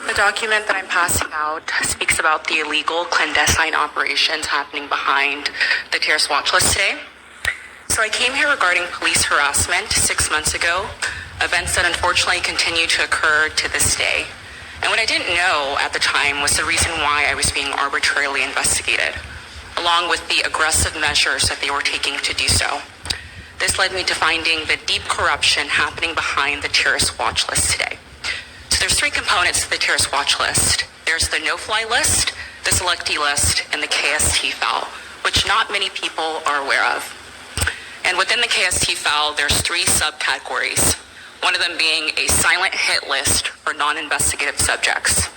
The document that I'm passing out speaks about the illegal clandestine operations happening behind the terrorist watch list today. So I came here regarding police harassment 6 months ago, events that unfortunately continue to occur to this day. And what I didn't know at the time was the reason why I was being arbitrarily investigated, along with the aggressive measures that they were taking to do so. This led me to finding the deep corruption happening behind the terrorist watch list today. So there's three components to the terrorist watch list. There's the no-fly list, the selectee list, and the KST file, which not many people are aware of. And within the KST file, there's three subcategories, one of them being a silent hit list for non-investigative subjects.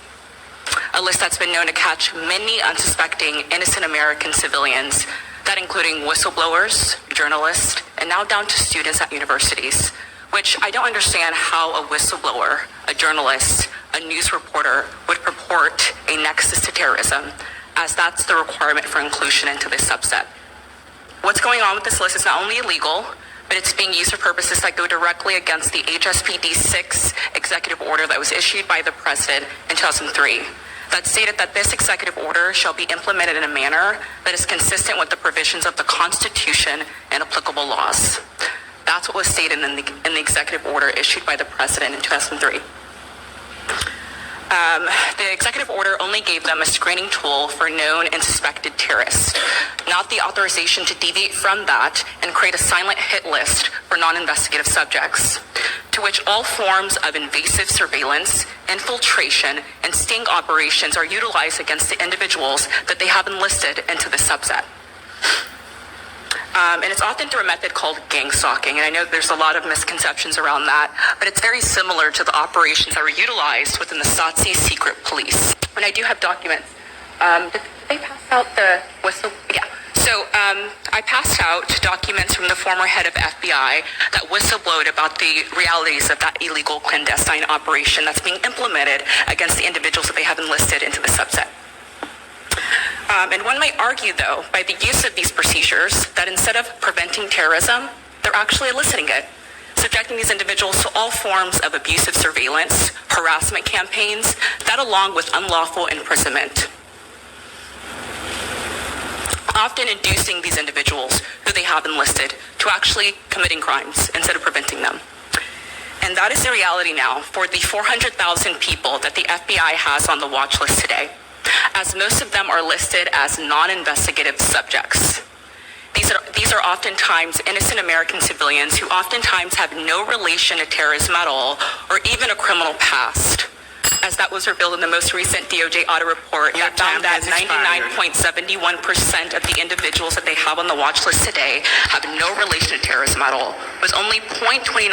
A list that's been known to catch many unsuspecting innocent American civilians, that including whistleblowers, journalists, and now down to students at universities, which I don't understand how a whistleblower, a journalist, a news reporter would purport a nexus to terrorism, as that's the requirement for inclusion into this subset. What's going on with this list is not only illegal, but it's being used for purposes that go directly against the HSPD 6 executive order that was issued by the president in 2003. That stated that this executive order shall be implemented in a manner that is consistent with the provisions of the Constitution and applicable laws. That's what was stated in the executive order issued by the president in 2003. The executive order only gave them a screening tool for known and suspected terrorists, not the authorization to deviate from that and create a silent hit list for non-investigative subjects, to which all forms of invasive surveillance, infiltration, and sting operations are utilized against the individuals that they have enlisted into the subset. And it's often through a method called gang stalking, and I know there's a lot of misconceptions around that, but it's very similar to the operations that were utilized within the SOTC secret police. And I do have documents. Did they pass out the whistle? Yeah. So I passed out documents from the former head of FBI that whistleblowed about the realities of that illegal clandestine operation that's being implemented against the individuals that they have enlisted into the subset. And one might argue, though, by the use of these procedures, that instead of preventing terrorism, they're actually eliciting it, subjecting these individuals to all forms of abusive surveillance, harassment campaigns, that along with unlawful imprisonment, often inducing these individuals who they have enlisted to actually committing crimes instead of preventing them. And that is the reality now for the 400,000 people that the FBI has on the watch list today, as most of them are listed as non-investigative subjects. These are oftentimes innocent American civilians who oftentimes have no relation to terrorism at all, or even a criminal past. As that was revealed in the most recent DOJ audit report, that found that 99.71% of the individuals that they have on the watch list today have no relation to terrorism at all, with only 0.29%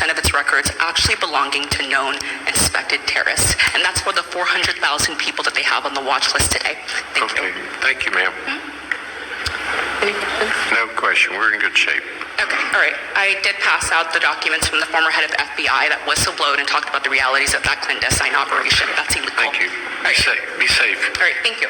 of its records actually belonging to known and suspected terrorists. And that's for the 400,000 people that they have on the watch list today. Thank you. Thank you, ma'am. Any questions? No question. We're in good shape. Okay, all right. I did pass out the documents from the former head of FBI that whistleblowed and talked about the realities of that clandestine operation. That's illegal. Thank you. Be safe. All right, thank you.